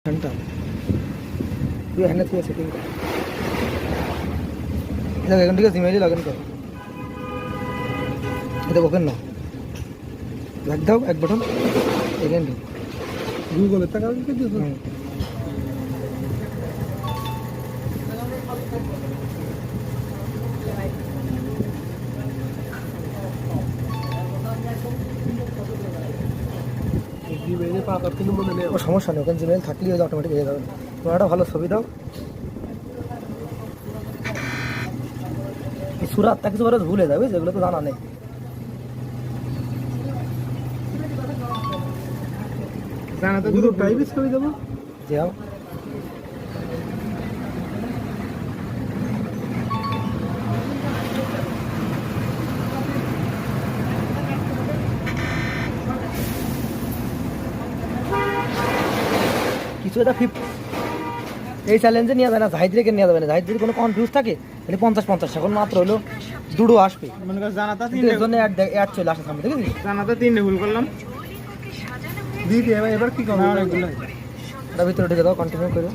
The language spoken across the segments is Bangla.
घंटा ये है ना थी सेटिंग कर लगे घंटे का सिमेली लगन कर এটা বকেন না লাগ দাও এক বটন এখানে গুগলে টাকা কি দিছো জিমেইলে পাওয়ার কিন্তু মনে নেই ও সমস্যা নেই ওখানে জিমেইল থাকলেই ওটা অটোমেটিক হয়ে যাবে তোমার একটা ভালো ছবি দাও এই সুরাতটা কিছু করে ভুলে যাবে যেগুলো তো জানা নেই জানা তো পুরো প্রাইভেট ছবি দেবো যাও কিছু এটা এই চ্যালেঞ্জে নিয়ে যাবে না জাহিদকে নিয়ে যাবে না জাহিদ যদি কোনো কনফিউজ থাকে তাহলে 50-50 এখন মাত্র হলো দুটো আসবে মনে কর জানাতা তিনটে জন্য অ্যাড চলে আসে সামনে দেখেছিস জানাতা তিনটে ভুল করলাম দিদি এবার কি করব এগুলো এটা ভিতরে ঢুকে দাও কন্টিনিউ করো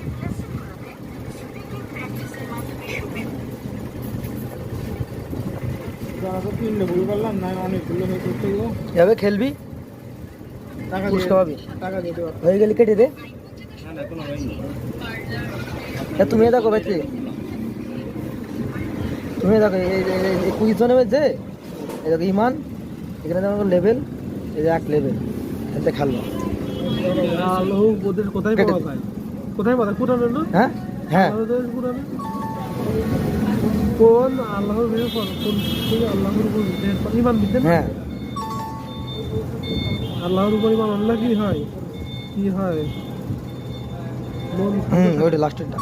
জানাতা তিনটে ভুল করলাম না অনেক ভুল হয়ে করতে গো এভাবে খেলবি টাকা দিয়ে খাওয়াবি টাকা দিয়ে দেব হয়ে গেল কেটে দে না কোনো হয়নি তুমি দেখো ভাই তুমি দেখো এই কুইজনে যে এই দেখো ইমান এখানে দেখো লেভেল এই যে এক লেভেল এতে খেললো আল্লাহ ওদের কোথায় পাওয়া যায় কোথায় পাওয়া কুরআনে না হ্যাঁ হ্যাঁ কুরআনে কোন আল্লাহর বিরুদ্ধে কোন আল্লাহর উপর ইমান দিতেন হ্যাঁ আল্লাহর উপর ইমান আনলে কি হয় ওইটা লাস্টেরটা